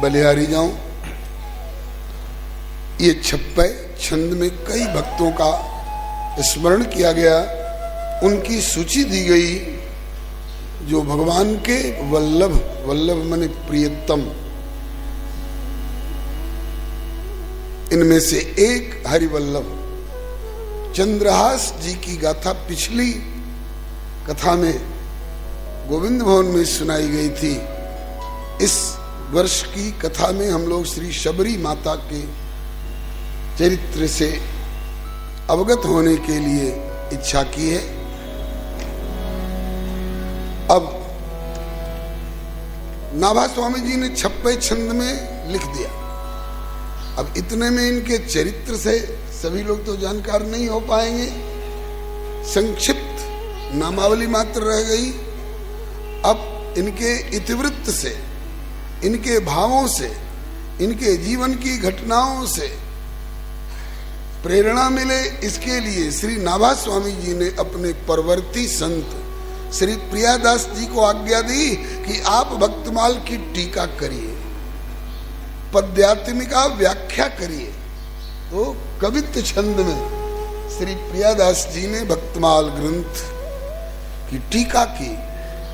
बलिहारी जाऊं। ये 56 छंद में कई भक्तों का स्मरण किया गया, उनकी सूची दी गई जो भगवान के वल्लभ, वल्लभ माने प्रियतम, इनमें से एक हरिवल्लभ चंद्रहास जी की गाथा पिछली कथा में गोविंद भवन में सुनाई गई थी। इस वर्ष की कथा में हम लोग श्री शबरी माता के चरित्र से अवगत होने के लिए इच्छा की है। अब नाभा स्वामी जी ने 56 छंद में लिख दिया। अब इतने में इनके चरित्र से सभी लोग तो जानकार नहीं हो पाएंगे, संक्षिप्त नामावली मात्र रह गई। अब इनके इतिवृत्त से, इनके भावों से, इनके जीवन की घटनाओं से प्रेरणा मिले, इसके लिए श्री नाभा स्वामी जी ने अपने परवर्ती संत श्री प्रियादास जी को आज्ञा दी कि आप भक्तमाल की टीका करिए, पद्यात्मिका व्याख्या करिए। तो कवित्त छंद में श्री प्रियादास जी ने भक्तमाल ग्रंथ की टीका की।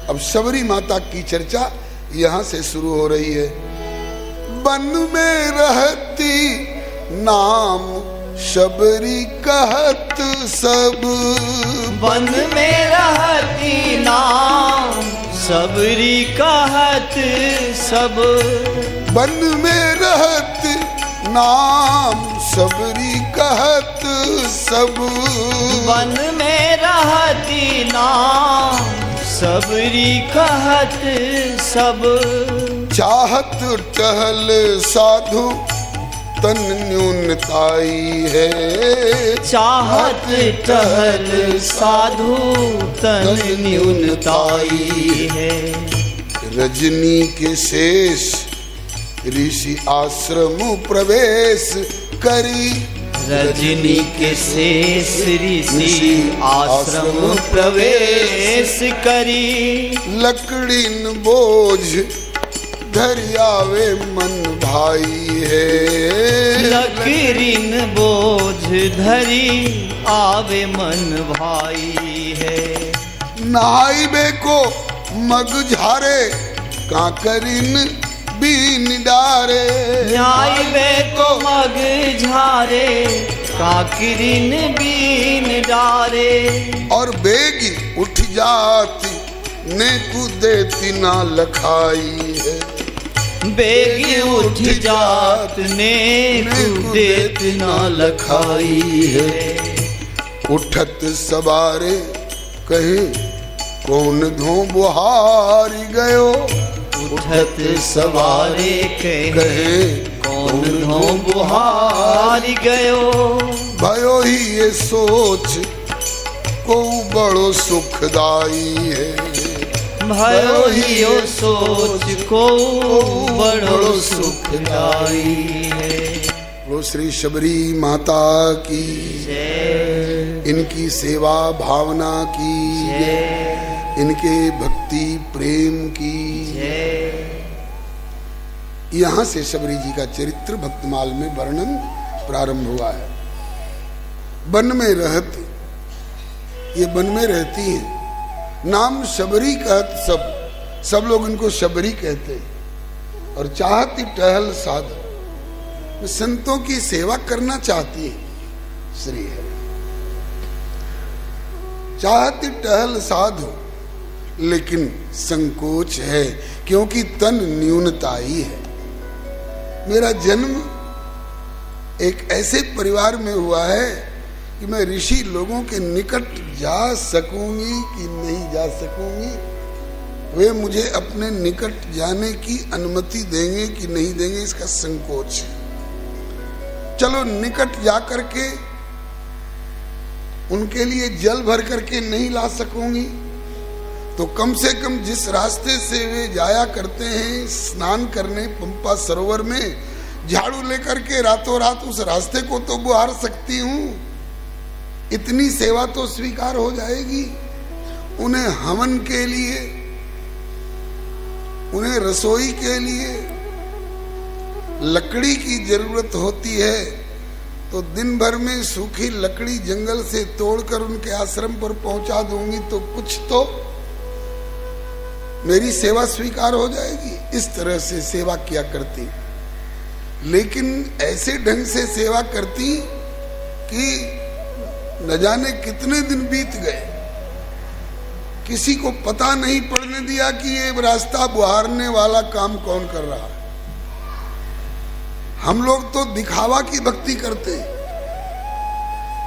अब शबरी माता की चर्चा यहां से शुरू हो रही है। वन में रहती नाम शबरी कहत सब, वन में रहती नाम शबरी कहत सब, वन में रहत नाम शबरी कहत सब, वन में रहती नाम शबरी कहत सब। चाहत टहल साधु तन न्यूनताई है, चाहत टहल साधु तन न्यूनताई है। रजनी के शेष ऋषि आश्रम प्रवेश करी, रजनी के शेष ऋषि आश्रम प्रवेश करी। लकड़ीन बोझ धरियावे मन भाई है, लकड़ीन बोझ धरी आवे मन भाई है। नहाइबे को मग झारे काकरिन बीन डारे, न्यायबे को मग झारे काकरिन बीन डारे। और बेगी उठ जाती ने कुदेती ना लखाई है, बेगी उठ जात ने कुदेत ना लखाई है। उठत सवारे कहे कौन धो बुहारी गयो, उठत सवारे कहे कौन धो बुहारी गयो। भयो ही ये सोच को बड़ो सुखदाई है, भयो ही यो सोच को बड़ो सुखदाई है। वो श्री शबरी माता की जय, इनकी सेवा भावना की जय, इनके भक्ति प्रेम की जय। यहाँ से शबरी जी का चरित्र भक्तमाल में वर्णन प्रारंभ हुआ है। वन में रहती, ये वन में रहती हैं, नाम शबरी कहत सब, सब लोग इनको शबरी कहते हैं। और चाहती टहल साधु, संतों की सेवा करना चाहती है श्री है। चाहती टहल साधु, लेकिन संकोच है क्योंकि तन न्यूनताई है। मेरा जन्म एक ऐसे परिवार में हुआ है कि मैं ऋषि लोगों के निकट जा सकूंगी कि नहीं जा सकूंगी, वे मुझे अपने निकट जाने की अनुमति देंगे कि नहीं देंगे, इसका संकोच है। चलो निकट जा करके उनके लिए जल भर करके नहीं ला सकूंगी, तो कम से कम जिस रास्ते से वे जाया करते हैं स्नान करने पंपा सरोवर में, झाड़ू लेकर के रातों रात उस रास्ते को तो बुहार सकती हूं। इतनी सेवा तो स्वीकार हो जाएगी। उन्हें हवन के लिए, उन्हें रसोई के लिए लकड़ी की जरूरत होती है तो दिन भर में सूखी लकड़ी जंगल से तोड़कर उनके आश्रम पर पहुंचा दूंगी तो कुछ तो मेरी सेवा स्वीकार हो जाएगी। इस तरह से सेवा किया करती, लेकिन ऐसे ढंग से सेवा करती कि न जाने कितने दिन बीत गए, किसी को पता नहीं पड़ने दिया कि ये रास्ता बुहारने वाला काम कौन कर रहा है। हम लोग तो दिखावा की भक्ति करते,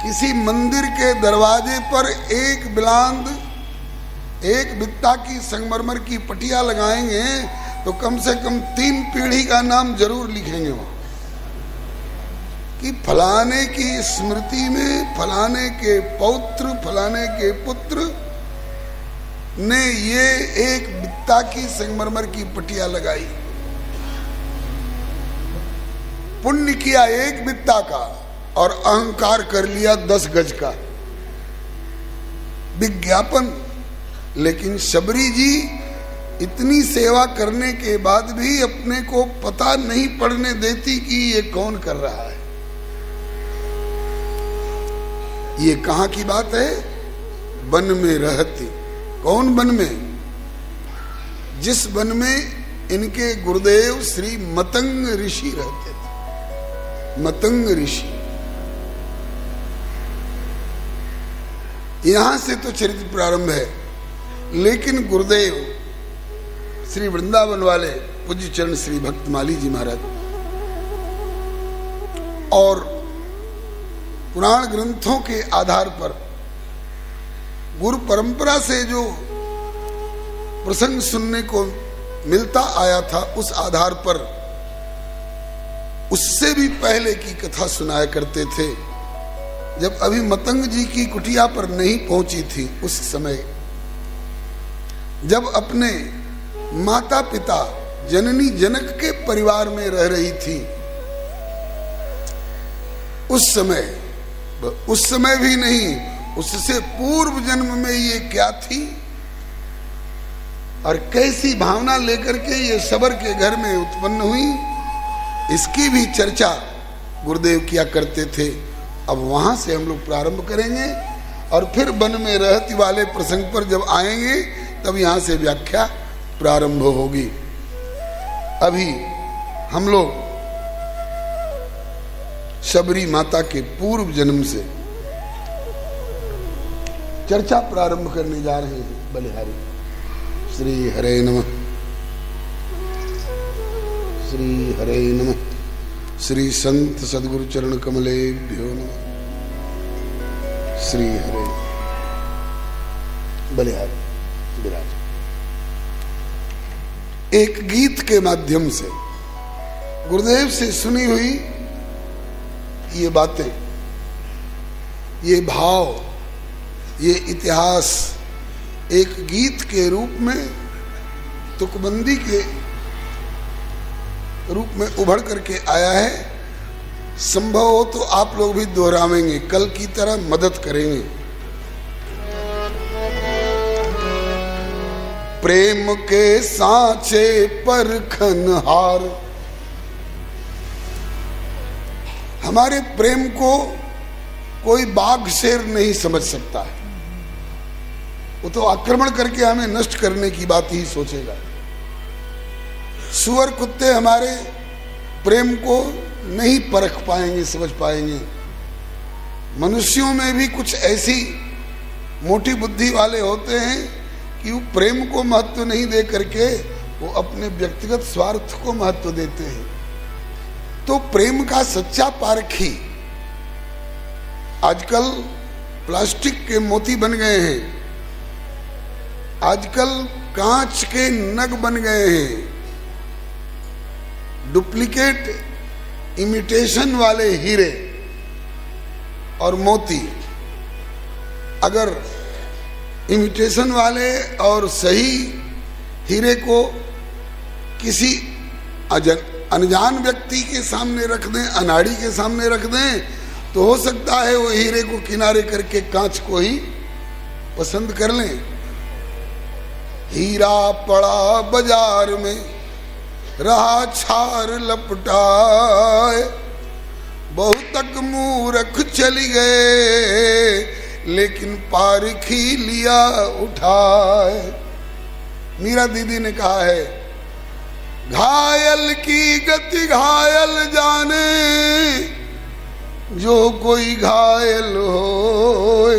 किसी मंदिर के दरवाजे पर एक बिलांद, एक बित्ता की संगमरमर की पटिया लगाएंगे तो कम से कम 3 पीढ़ी का नाम जरूर लिखेंगे वहां कि फलाने की स्मृति में फलाने के पौत्र, फलाने के पुत्र ने ये एक बित्ता की संगमरमर की पटिया लगाई। पुण्य किया एक बित्ता का और अहंकार कर लिया 10 गज का विज्ञापन। लेकिन शबरी जी इतनी सेवा करने के बाद भी अपने को पता नहीं पड़ने देती कि ये कौन कर रहा है। ये कहां की बात है? वन में रहती। कौन वन में? जिस वन में इनके गुरुदेव श्री मतंग ऋषि रहते थे। मतंग ऋषि, यहां से तो चरित्र प्रारंभ है, लेकिन गुरुदेव श्री वृंदावन वाले पूज्य चरण श्री भक्तमाली जी महाराज और पुराण ग्रंथों के आधार पर गुरु परंपरा से जो प्रसंग सुनने को मिलता आया था, उस आधार पर उससे भी पहले की कथा सुनाया करते थे। जब अभी मतंग जी की कुटिया पर नहीं पहुंची थी, उस समय जब अपने माता पिता जननी जनक के परिवार में रह रही थी, उस समय भी नहीं, उससे पूर्व जन्म में ये क्या थी और कैसी भावना लेकर के ये सबर के घर में उत्पन्न हुई, इसकी भी चर्चा गुरुदेव किया करते थे। अब वहां से हम लोग प्रारंभ करेंगे और फिर वन में रहती वाले प्रसंग पर जब आएंगे तब यहां से व्याख्या प्रारंभ होगी। अभी हम लोग शबरी माता के पूर्व जन्म से चर्चा प्रारंभ करने जा रहे हैं। बलिहारी श्री हरे नमः, श्री हरे नमः, श्री संत सद्गुरु चरण कमलेभ्यो नमः, श्री हरे। बलिहारी विराज। एक गीत के माध्यम से गुरुदेव से सुनी हुई ये बातें, ये भाव, ये इतिहास एक गीत के रूप में, तुकबंदी के रूप में उभर करके आया है। संभव हो तो आप लोग भी दोहरावेंगे, कल की तरह मदद करेंगे। प्रेम के सांचे पर खनहार, हमारे प्रेम को कोई बाघ शेर नहीं समझ सकता है। वो तो आक्रमण करके हमें नष्ट करने की बात ही सोचेगा। सुअर कुत्ते हमारे प्रेम को नहीं परख पाएंगे, समझ पाएंगे। मनुष्यों में भी कुछ ऐसी मोटी बुद्धि वाले होते हैं कि वो प्रेम को महत्व नहीं दे करके वो अपने व्यक्तिगत स्वार्थ को महत्व देते हैं। तो प्रेम का सच्चा पारखी आजकल प्लास्टिक के मोती बन गए हैं, आजकल कांच के नग बन गए हैं, डुप्लीकेट इमिटेशन वाले हीरे और मोती। अगर इमिटेशन वाले और सही हीरे को किसी अनजान व्यक्ति के सामने रख दें, अनाड़ी के सामने रख दें, तो हो सकता है वो हीरे को किनारे करके कांच को ही पसंद कर लें। हीरा पड़ा बाजार में रहा छार लपटाए, बहुत तक मूर्ख चली गए, लेकिन पारखी लिया उठाए। मीरा दीदी ने कहा है, घायल की गति घायल जाने, जो कोई घायल हो,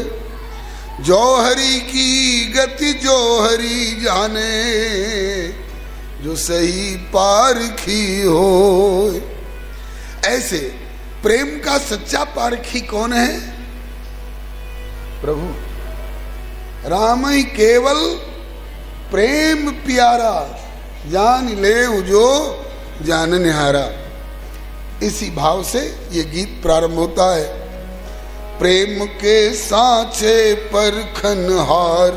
जौहरी की गति जौहरी जाने, जो सही पारखी हो। ऐसे प्रेम का सच्चा पारखी कौन है? प्रभु। राम ही केवल प्रेम प्यारा, जान ले जो जान निहारा। इसी भाव से ये गीत प्रारंभ होता है। प्रेम के सांचे पर खनहार,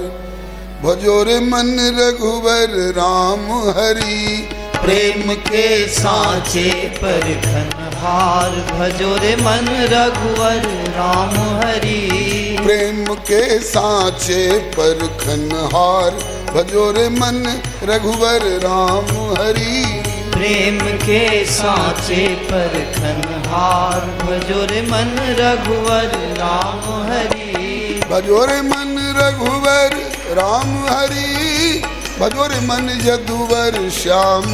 भजो रे मन रघुवर राम हरि। प्रेम के सांचे पर खनहार, भजो रे मन रघुवर राम हरि। प्रेम के सांचे पर खनहार, भजो रे मन रघुवर राम हरि। प्रेम के सांचे पर खनहार, भजो रे मन रघुवर राम हरि। भजो रे मन रघुवर राम हरि, भजो रे मन यदुवर श्याम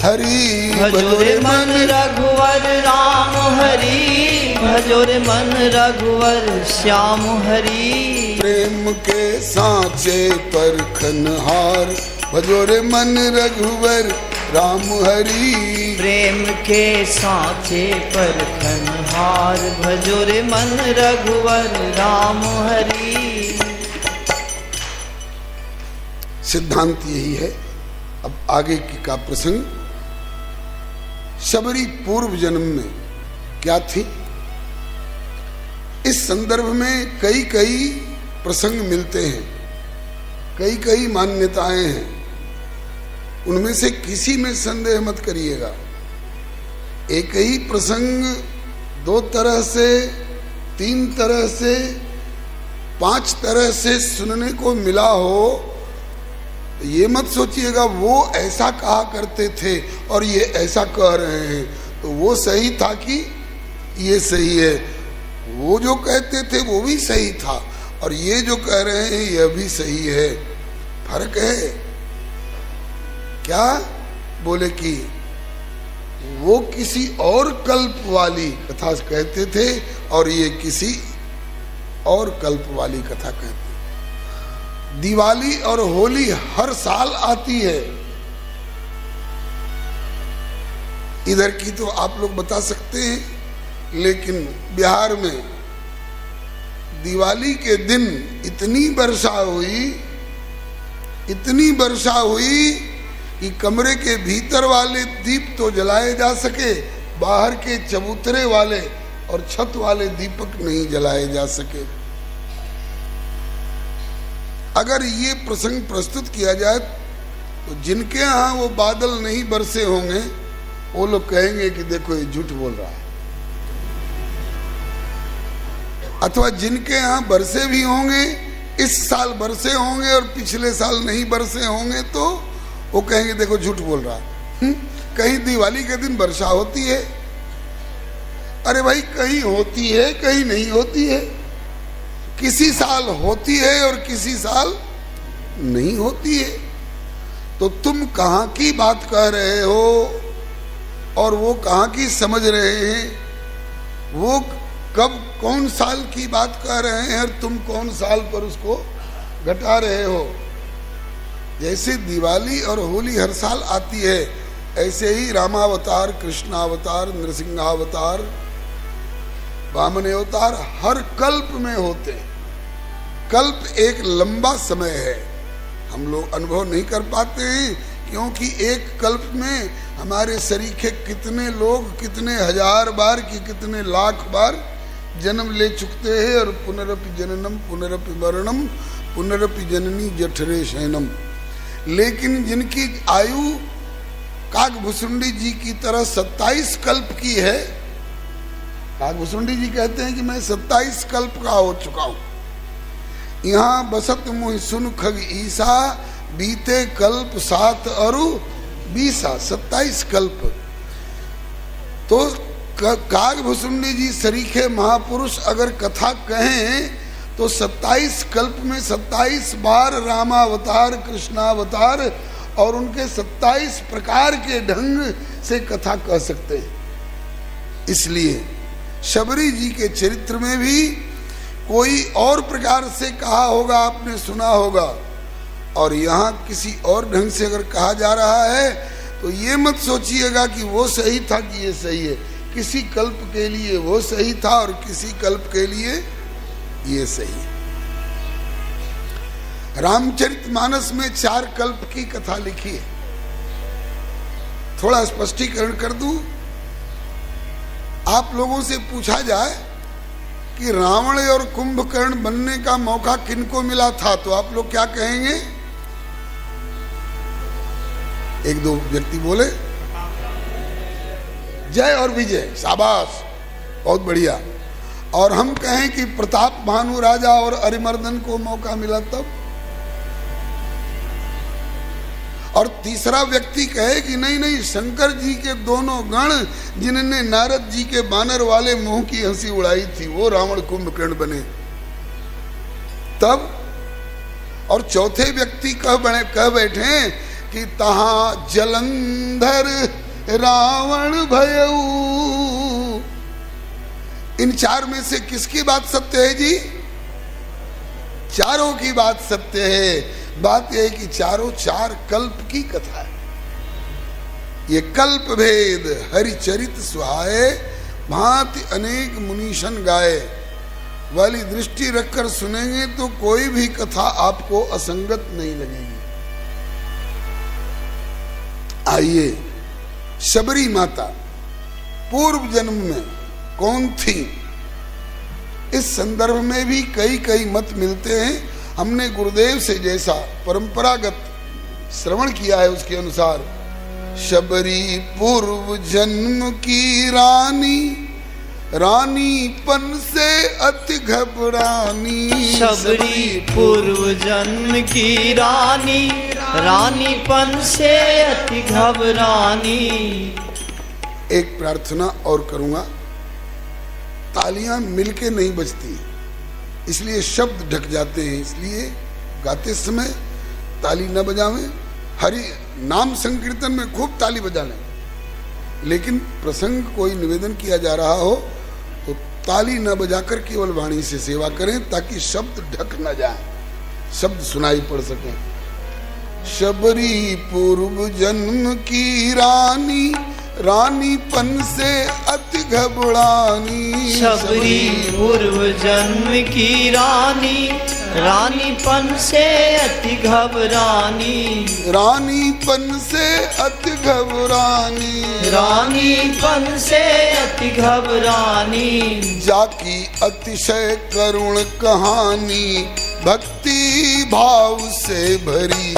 हरि। भजो रे मन रघुवर राम हरि, भजो रे मन रघुवर श्याम हरि। प्रेम के सांचे पर खनहार, भजो रे मन रघुवर राम हरि। प्रेम के सांचे पर खनहार, भजो रे मन रघुवर राम हरि। सिद्धांत यही है। अब आगे की का प्रसंग, शबरी पूर्व जन्म में क्या थी, इस संदर्भ में कई कई प्रसंग मिलते हैं, कई कई मान्यताएं हैं। उनमें से किसी में संदेह मत करिएगा। एक ही प्रसंग दो तरह से, तीन तरह से, पांच तरह से सुनने को मिला हो, ये मत सोचिएगा वो ऐसा कहा करते थे और ये ऐसा कह रहे हैं तो वो सही था कि ये सही है। वो जो कहते थे वो भी सही था और ये जो कह रहे हैं ये भी सही है। फर्क है क्या? बोले कि वो किसी और कल्प वाली कथा कहते थे और ये किसी और कल्प वाली कथा कहते थे। दिवाली और होली हर साल आती है। इधर की तो आप लोग बता सकते हैं, लेकिन बिहार में दिवाली के दिन इतनी वर्षा हुई कि कमरे के भीतर वाले दीप तो जलाए जा सके, बाहर के चबूतरे वाले और छत वाले दीपक नहीं जलाए जा सके। अगर ये प्रसंग प्रस्तुत किया जाए तो जिनके यहाँ वो बादल नहीं बरसे होंगे वो लोग कहेंगे कि देखो ये झूठ बोल रहा है, अथवा जिनके यहाँ बरसे भी होंगे, इस साल बरसे होंगे और पिछले साल नहीं बरसे होंगे तो वो कहेंगे देखो झूठ बोल रहा है। कहीं दिवाली के दिन वर्षा होती है, अरे भाई कहीं होती है कहीं नहीं होती है, किसी साल होती है और किसी साल नहीं होती है। तो तुम कहाँ की बात कह रहे हो और वो कहाँ की समझ रहे हैं? वो कब कौन साल की बात कह रहे हैं और तुम कौन साल पर उसको घटा रहे हो? जैसे दिवाली और होली हर साल आती है, ऐसे ही रामावतार, कृष्णावतार, नरसिंहावतार, वामन अवतार हर कल्प में होते हैं। कल्प एक लंबा समय है, हम लोग अनुभव नहीं कर पाते हैं क्योंकि एक कल्प में हमारे सरीखे कितने लोग कितने हजार बार की कितने लाख बार जन्म ले चुकते हैं और पुनरपि जननम पुनरपि मरणम पुनरपि जननी जठरे शयनम। लेकिन जिनकी आयु काकभुसुंडी जी की तरह 27 कल्प की है, काकभुसुंडी जी कहते हैं कि मैं 27 कल्प का हो चुका हूं। यहाँ बसत मुहि सुन खग ईसा, बीते कल्प 7 अरु 27 कल्प। तो कागभूषुंडी जी सरीखे महापुरुष अगर कथा कहें तो 27 कल्प में 27 बार रामावतार, कृष्णावतार और उनके 27 प्रकार के ढंग से कथा कह सकते हैं। इसलिए शबरी जी के चरित्र में भी कोई और प्रकार से कहा होगा, आपने सुना होगा, और यहाँ किसी और ढंग से अगर कहा जा रहा है तो ये मत सोचिएगा कि वो सही था कि ये सही है। किसी कल्प के लिए वो सही था और किसी कल्प के लिए ये सही है। रामचरितमानस में 4 कल्प की कथा लिखी है। थोड़ा स्पष्टीकरण कर दूं। आप लोगों से पूछा जाए कि रावण और कुंभकर्ण बनने का मौका किनको मिला था, तो आप लोग क्या कहेंगे? एक दो व्यक्ति बोले जय और विजय, शाबाश, बहुत बढ़िया। और हम कहें कि प्रताप भानु राजा और अरिमर्दन को मौका मिला तब। और तीसरा व्यक्ति कहे कि नहीं नहीं, शंकर जी के दोनों गण जिन्होंने नारद जी के बानर वाले मुंह की हंसी उड़ाई थी, वो रावण कुंभकर्ण बने तब। और चौथे व्यक्ति कह बैठे कि तहां जलंधर रावण भयऊ। इन 4 में से किसकी बात सत्य है जी? चारों की बात सत्य है। बात यह है कि चारों 4 कल्प की कथा है। ये कल्प भेद हरिचरित सुहाए, भांति अनेक मुनीशन गाए वाली दृष्टि रखकर सुनेंगे तो कोई भी कथा आपको असंगत नहीं लगेगी। आइए, शबरी माता पूर्व जन्म में कौन थी, इस संदर्भ में भी कई मत मिलते हैं। हमने गुरुदेव से जैसा परंपरागत श्रवण किया है उसके अनुसार शबरी पूर्व जन्म की रानी, रानीपन से अति घबरानी। शबरी पूर्व जन्म की रानी, रानीपन से अति घबरानी। एक प्रार्थना और करूंगा। तालियां मिलके नहीं बजती, इसलिए शब्द ढक जाते हैं, इसलिए गाते समय ताली न बजावें। हरि नाम संकीर्तन में खूब ताली बजा लें, लेकिन प्रसंग कोई निवेदन किया जा रहा हो तो ताली न बजाकर केवल वाणी से सेवा करें, ताकि शब्द ढक न जाए, शब्द सुनाई पड़ सके। शबरी पूर्व जन्म की रानी, रानीपन से अति घबरानी। शबरी पूर्व जन्म की रानी, रानीपन से अति घबरानी। रानीपन से अति घबरानी, रानीपन से अति घबरानी। जाकी अतिशय करुण कहानी, भक्ति भाव से भरी।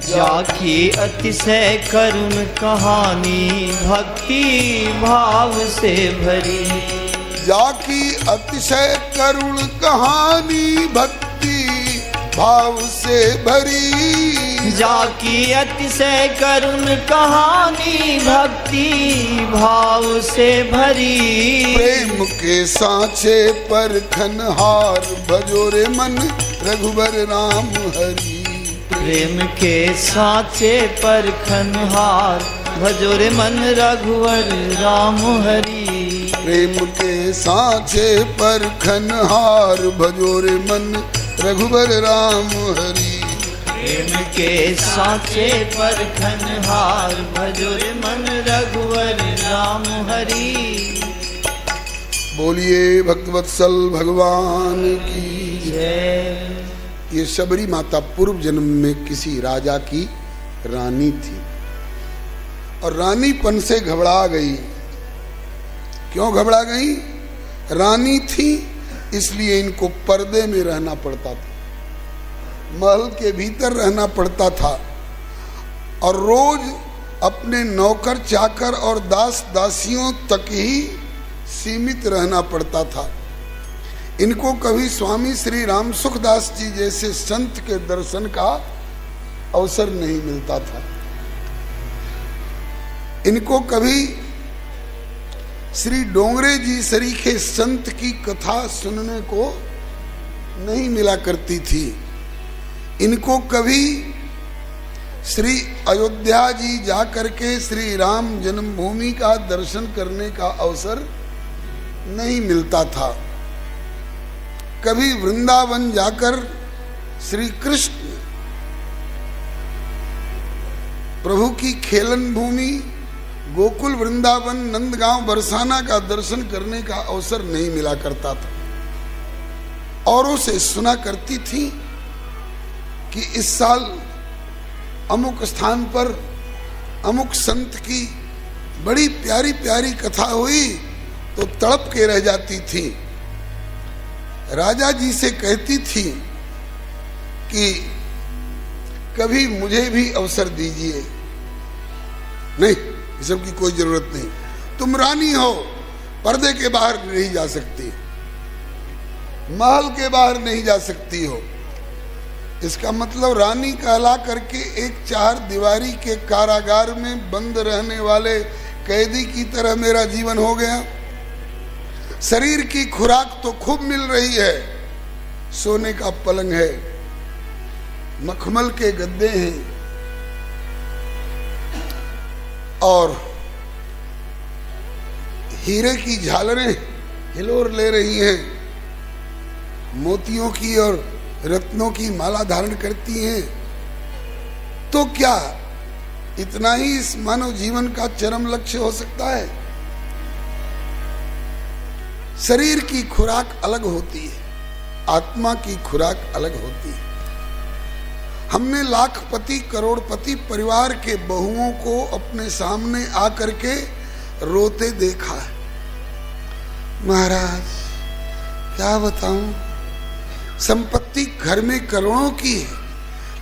जाकी अतिशय करुण कहानी, भक्ति भाव से भरी। जाकी अतिशय करुण कहानी, भक्ति भाव से भरी। जाकी अतिशय करुण कहानी, भक्ति भाव से भरी। प्रेम के सांचे पर खनहार, भजोरे मन रघुबर राम हरि। प्रेम के साँचे पर खनहार, भजोरे मन रघुवर राम हरि। प्रेम के सांचे पर खनहार, भजोरे मन रघुबर राम हरि। प्रेम के साँचे पर खनहार, भजोरे मन रघुवर राम हरि। बोलिए भक्तवत्सल भगवान की जय। ये शबरी माता पूर्व जन्म में किसी राजा की रानी थी और रानीपन से घबरा गई। क्यों घबरा गई? रानी थी इसलिए इनको पर्दे में रहना पड़ता था, महल के भीतर रहना पड़ता था और रोज अपने नौकर चाकर और दास दासियों तक ही सीमित रहना पड़ता था। इनको कभी स्वामी श्री राम सुखदास जी जैसे संत के दर्शन का अवसर नहीं मिलता था। इनको कभी श्री डोंगरे जी सरीखे संत की कथा सुनने को नहीं मिला करती थी। इनको कभी श्री अयोध्या जी जाकर के श्री राम जन्मभूमि का दर्शन करने का अवसर नहीं मिलता था। कभी वृंदावन जाकर श्री कृष्ण प्रभु की खेलन भूमि गोकुल वृंदावन नंदगांव बरसाना का दर्शन करने का अवसर नहीं मिला करता था। औरों से सुना करती थी कि इस साल अमुक स्थान पर अमुक संत की बड़ी प्यारी प्यारी कथा हुई, तो तड़प के रह जाती थी। राजा जी से कहती थी कि कभी मुझे भी अवसर दीजिए। नहीं, इस सब की कोई जरूरत नहीं, तुम रानी हो, पर्दे के बाहर नहीं जा सकती, महल के बाहर नहीं जा सकती हो। इसका मतलब रानी कहला करके एक 4 दीवारी के कारागार में बंद रहने वाले कैदी की तरह मेरा जीवन हो गया। शरीर की खुराक तो खूब मिल रही है, सोने का पलंग है, मखमल के गद्दे हैं और हीरे की झालरें हिलोर ले रही हैं, मोतियों की और रत्नों की माला धारण करती हैं। तो क्या इतना ही इस मानव जीवन का चरम लक्ष्य हो सकता है? शरीर की खुराक अलग होती है, आत्मा की खुराक अलग होती है। हमने लाखपति करोड़पति परिवार के बहुओं को अपने सामने आकर के रोते देखा है। महाराज क्या बताऊं, संपत्ति घर में करोड़ों की है,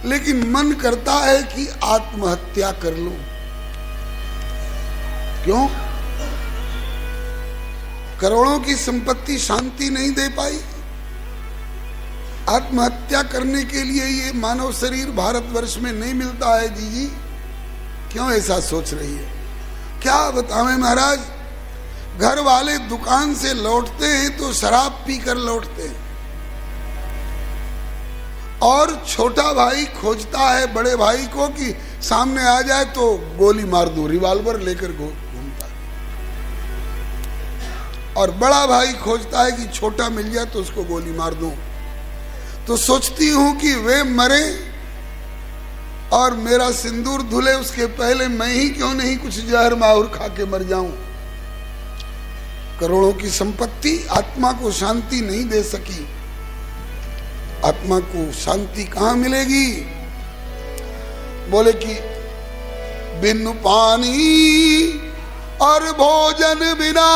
लेकिन मन करता है कि आत्महत्या कर लूं। क्यों? करोड़ों की संपत्ति शांति नहीं दे पाई। आत्महत्या करने के लिए ये मानव शरीर भारतवर्ष में नहीं मिलता है। जी क्यों ऐसा सोच रही है? क्या बतावें महाराज, घर वाले दुकान से लौटते हैं तो शराब पीकर लौटते हैं, और छोटा भाई खोजता है बड़े भाई को कि सामने आ जाए तो गोली मार दूं, रिवॉल्वर लेकर घूमता है। और बड़ा भाई खोजता है कि छोटा मिल जाए तो उसको गोली मार दूं। तो सोचती हूं कि वे मरे और मेरा सिंदूर धुले उसके पहले मैं ही क्यों नहीं कुछ जहर माहौर खा के मर जाऊं। करोड़ों की संपत्ति आत्मा को शांति नहीं दे सकी। आत्मा को शांति कहां मिलेगी? बोले कि बिन पानी और भोजन बिना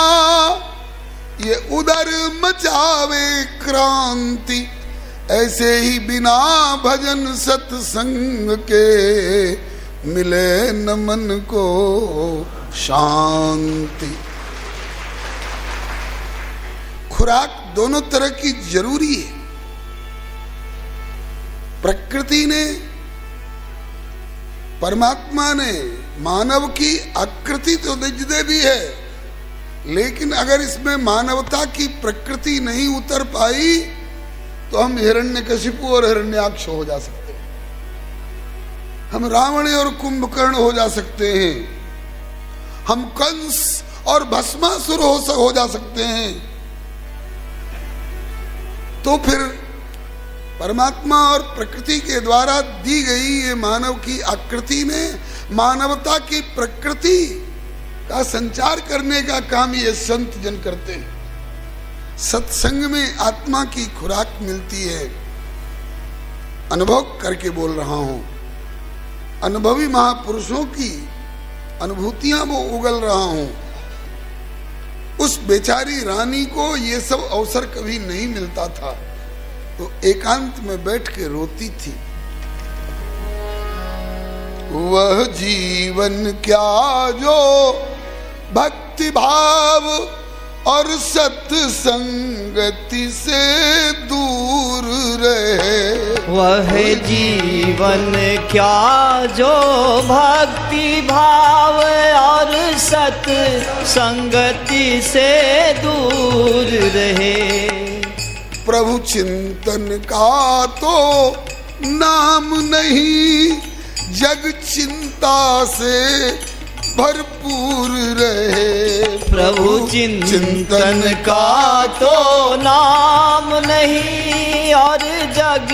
ये उदर मचावे क्रांति, ऐसे ही बिना भजन सत्संग के मिले न मन को शांति। खुराक दोनों तरह की जरूरी है। प्रकृति ने, परमात्मा ने मानव की आकृति तो दे दी है, लेकिन अगर इसमें मानवता की प्रकृति नहीं उतर पाई तो हम हिरण्यकशिपु और हिरण्याक्ष हो जा सकते हैं, हम रावण और कुंभकर्ण हो जा सकते हैं, हम कंस और भस्मासुर हो जा सकते हैं। तो फिर परमात्मा और प्रकृति के द्वारा दी गई ये मानव की आकृति में मानवता की प्रकृति का संचार करने का काम ये संत जन करते हैं। सत्संग में आत्मा की खुराक मिलती है। अनुभव करके बोल रहा हूं, अनुभवी महापुरुषों की अनुभूतियां वो उगल रहा हूं। उस बेचारी रानी को ये सब अवसर कभी नहीं मिलता था, तो एकांत में बैठ के रोती थी। वह जीवन क्या जो भक्ति भाव और सत्संगति से दूर रहे। वह जीवन क्या जो भक्ति भाव और सत संगति से दूर रहे। प्रभु चिंतन का तो नाम नहीं, जग चिंता से भरपूर रहे। प्रभु चिंतन का तो नाम नहीं, और जग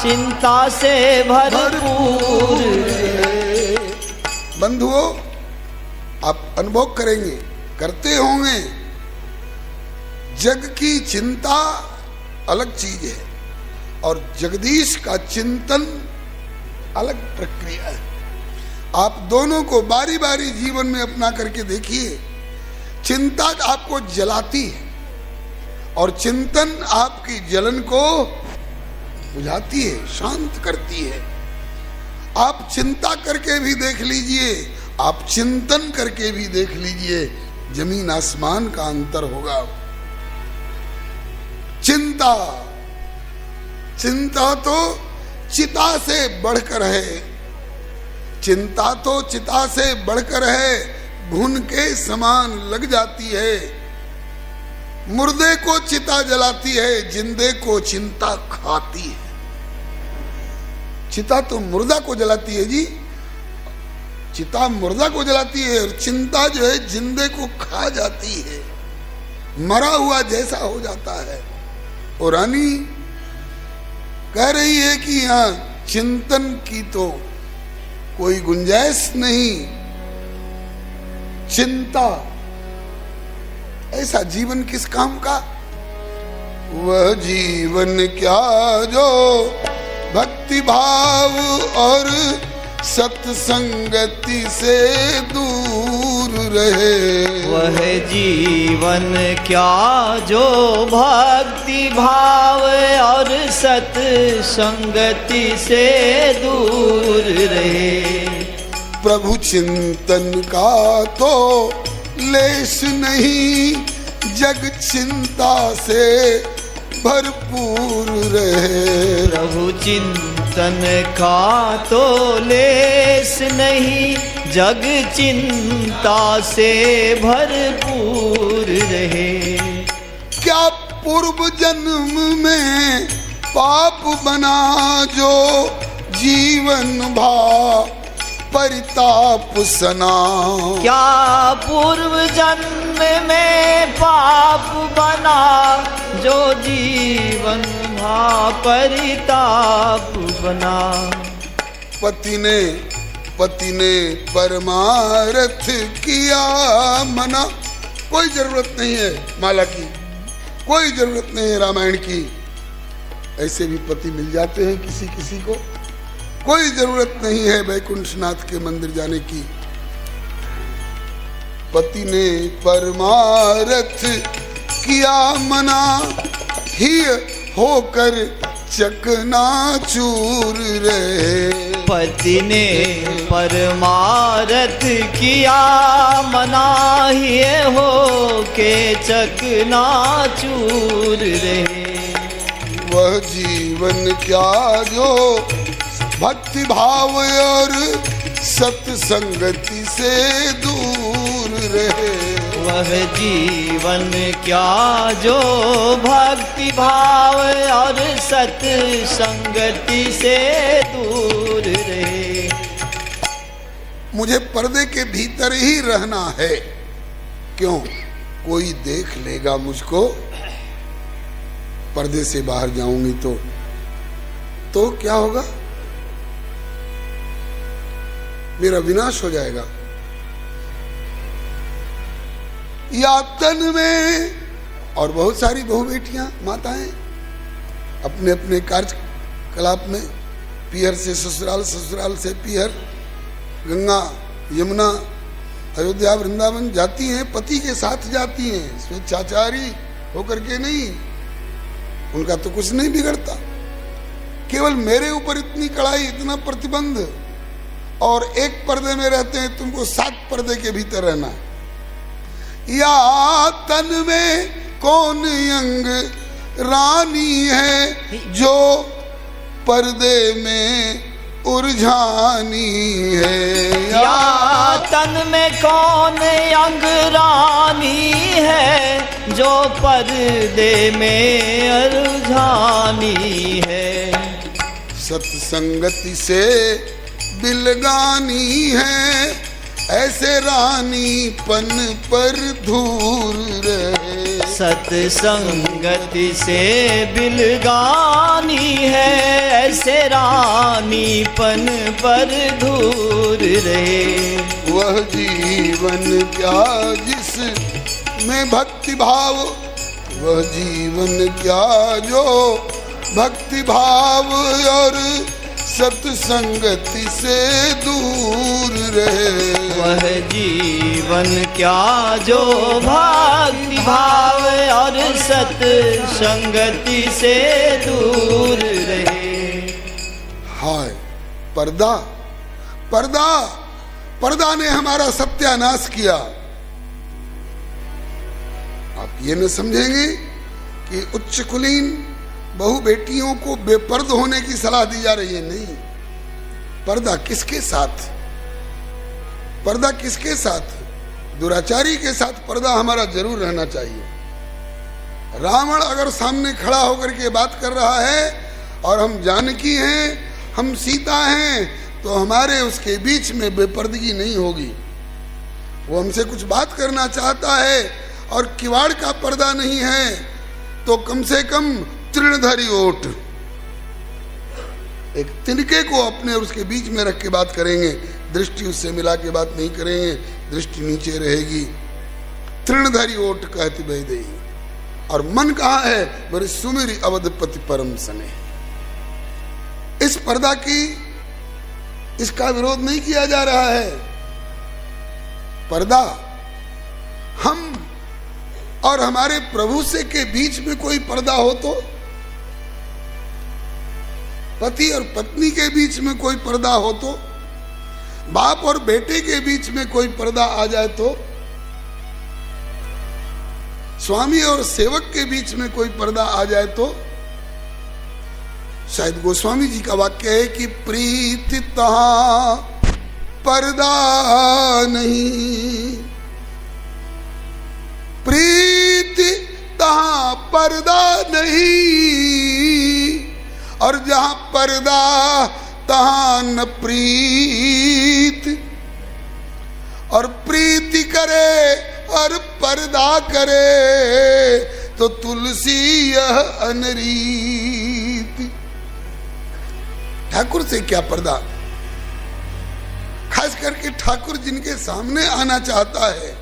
चिंता से भरपूर रहे। बंधुओं, आप अनुभव करेंगे, करते होंगे, जग की चिंता अलग चीज है और जगदीश का चिंतन अलग प्रक्रिया है। आप दोनों को बारी बारी जीवन में अपना करके देखिए। चिंता आपको जलाती है और चिंतन आपकी जलन को बुझाती है, शांत करती है। आप चिंता करके भी देख लीजिए, आप चिंतन करके भी देख लीजिए, जमीन आसमान का अंतर होगा। चिंता, चिंता तो चिता से बढ़कर है, चिंता तो चिता से बढ़कर है, घुन के समान लग जाती है। मुर्दे को चिता जलाती है, जिंदे को चिंता खाती है। चिता तो मुर्दा को जलाती है जी, चिता मुर्दा को जलाती है, और चिंता जो है जिंदे को खा जाती है, मरा हुआ जैसा हो जाता है। और रानी कह रही है कि यहाँ चिंतन की तो कोई गुंजाइश नहीं, चिंता ऐसा जीवन किस काम का? वह जीवन क्या जो भक्ति भाव और सत्संगति से दूर रहे। वह जीवन क्या जो भक्ति भाव और सत्संगति से दूर रहे। प्रभु चिंतन का तो लेश नहीं, जग चिंता से भरपूर रहे। प्रभु चिंतन का तो लेस नहीं, जग चिंता से भरपूर रहे। क्या पूर्व जन्म में पाप बना जो जीवन भा परिताप सना? क्या पूर्व जन्म में पाप बना जो जीवन भा परिताप बना? पति ने परमारथ किया मना। कोई जरूरत नहीं है माला की, कोई जरूरत नहीं है रामायण की। ऐसे भी पति मिल जाते हैं किसी किसी को। कोई जरूरत नहीं है वैकुंठनाथ के मंदिर जाने की। पति ने परमारथ किया मना, ही होकर चकनाचूर रहे। पति ने परमारथ किया मना, ही हो के चकनाचूर रहे। वह जीवन क्या जो भक्ति भाव और सत्संगति से दूर रहे। वह जीवन क्या जो भक्ति भाव और सत्संगति से दूर रहे। मुझे पर्दे के भीतर ही रहना है। क्यों? कोई देख लेगा मुझको। पर्दे से बाहर जाऊंगी तो क्या होगा? मेरा विनाश हो जाएगा। या तन में, और बहुत सारी बहू बेटियां माताएं अपने अपने कार्यकलाप में पीहर से ससुराल, ससुराल से पीहर, गंगा यमुना अयोध्या वृंदावन जाती हैं, पति के साथ जाती हैं, स्वेच्छाचारी होकर के नहीं। उनका तो कुछ नहीं बिगड़ता, केवल मेरे ऊपर इतनी कड़ाई, इतना प्रतिबंध, और एक पर्दे में रहते हैं, तुमको 7 पर्दे के भीतर रहना है। या तन में कौन अंग रानी है जो पर्दे में उलझानी है? या तन में कौन अंगरानी है जो पर्दे में अरझानी है। सत्संगति से बिलगानी है, ऐसे रानी पन पर धूर रहे। सत्संगति से बिलगानी है, ऐसे रानी पन पर दूर रहे। वह जीवन क्या जिस में भक्ति भाव, वह जीवन क्या जो भक्ति भाव और सत्संगति से दूर रहे। वह जीवन क्या जो भक्ति भाव और सत्संगति से दूर रहे। हाय पर्दा, पर्दा, पर्दा ने हमारा सत्यानाश किया। आप ये न समझेंगे कि उच्च कुलीन बहु बेटियों को बेपर्द होने की सलाह दी जा रही है, नहीं। पर्दा किसके साथ, पर्दा किसके साथ? दुराचारी के साथ पर्दा हमारा जरूर रहना चाहिए। रावण अगर सामने खड़ा होकर के बात कर रहा है और हम जानकी हैं, हम सीता हैं, तो हमारे उसके बीच में बेपर्दगी नहीं होगी। वो हमसे कुछ बात करना चाहता है और किवाड़ का पर्दा नहीं है, तो कम से कम तृणधारी ओट, एक तिनके को अपने और उसके बीच में रख के बात करेंगे। दृष्टि उससे मिला के बात नहीं करेंगे, दृष्टि नीचे रहेगी। तृणधारी ओट कहती वैदेही। और मन कहाँ है? बड़े सुमेरी अवधपति परम सने। इस पर्दा की, इसका विरोध नहीं किया जा रहा है। पर्दा हम और हमारे प्रभु से के बीच में कोई पर्दा हो तो, पति और पत्नी के बीच में कोई पर्दा हो तो, बाप और बेटे के बीच में कोई पर्दा आ जाए तो, स्वामी और सेवक के बीच में कोई पर्दा आ जाए तो, शायद गोस्वामी जी का वाक्य है कि प्रीति तहां पर्दा नहीं, प्रीति तहां पर्दा नहीं, और जहां पर्दा तहां न प्रीत। और प्रीति करे और पर्दा करे तो तुलसी यह अनरीत। ठाकुर से क्या पर्दा? खास करके ठाकुर जिनके सामने आना चाहता है,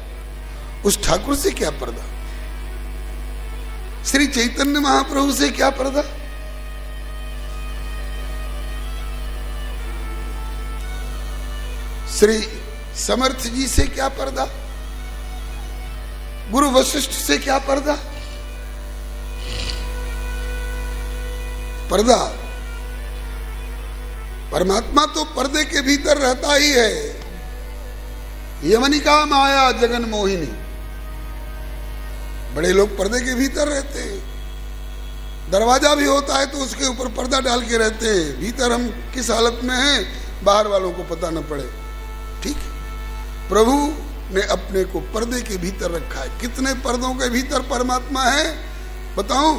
उस ठाकुर से क्या पर्दा? श्री चैतन्य महाप्रभु से क्या पर्दा? श्री समर्थ जी से क्या पर्दा? गुरु वशिष्ठ से क्या पर्दा? पर्दा, परमात्मा तो पर्दे के भीतर रहता ही है। यवनिका माया जगन मोहिनी। बड़े लोग पर्दे के भीतर रहते हैं। दरवाजा भी होता है तो उसके ऊपर पर्दा डाल के रहते हैं, भीतर हम किस हालत में हैं बाहर वालों को पता न पड़े। ठीक है, प्रभु ने अपने को पर्दे के भीतर रखा है। कितने पर्दों के भीतर परमात्मा है बताओ?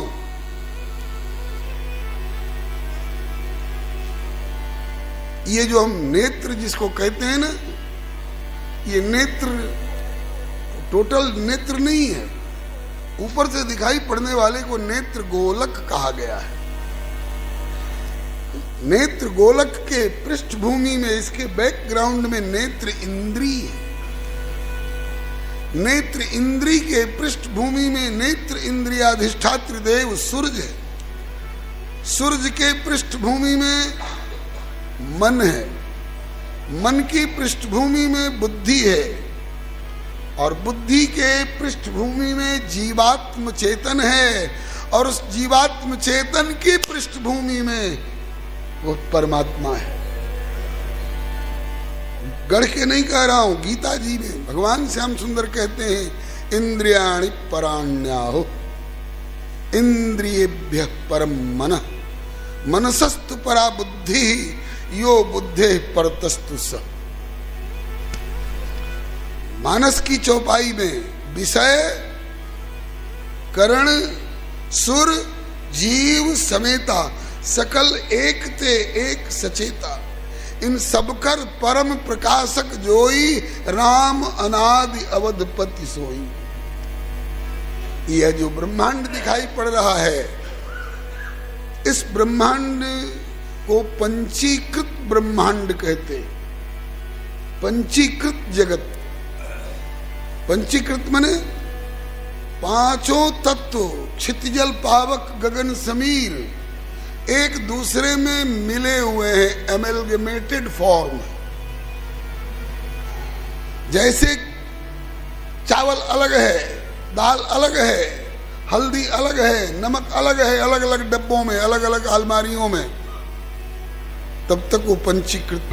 ये जो हम नेत्र जिसको कहते हैं ना, ये नेत्र टोटल नेत्र नहीं है। ऊपर से दिखाई पड़ने वाले को नेत्र गोलक कहा गया है। नेत्र गोलक के पृष्ठभूमि में, इसके बैकग्राउंड में नेत्र इंद्री है। नेत्र इंद्री के पृष्ठभूमि में नेत्र इंद्रियाधिष्ठात्र देव सूर्य है। सूर्य के पृष्ठभूमि में मन है। मन की पृष्ठभूमि में बुद्धि है, और बुद्धि के पृष्ठभूमि में जीवात्म चेतन है, और उस जीवात्म चेतन की पृष्ठभूमि में वो परमात्मा है। गढ़ के नहीं कह रहा हूं, गीता जी में भगवान श्याम सुंदर कहते हैं, इंद्रियाणि पराण्याहो इंद्रियेभ्यः परम मनः मनसस्तु परा बुद्धि यो बुद्धे परतस्तु स। मानस की चौपाई में विषय करण सुर जीव समेता सकल एक ते एक सचेता, इन सबकर परम प्रकाशक जोई, राम अनादि अवधपति सोई। यह जो ब्रह्मांड दिखाई पड़ रहा है, इस ब्रह्मांड को पंचीकृत ब्रह्मांड कहते। पंचीकृत जगत, पंचीकृत माने पांचों तत्व क्षितिजल पावक गगन समीर एक दूसरे में मिले हुए हैं, एमेलगेमेटेड फॉर्म। जैसे चावल अलग है, दाल अलग है, हल्दी अलग है, नमक अलग है, अलग अलग डब्बों में, अलग अलग अलमारियों में, तब तक वो पंचीकृत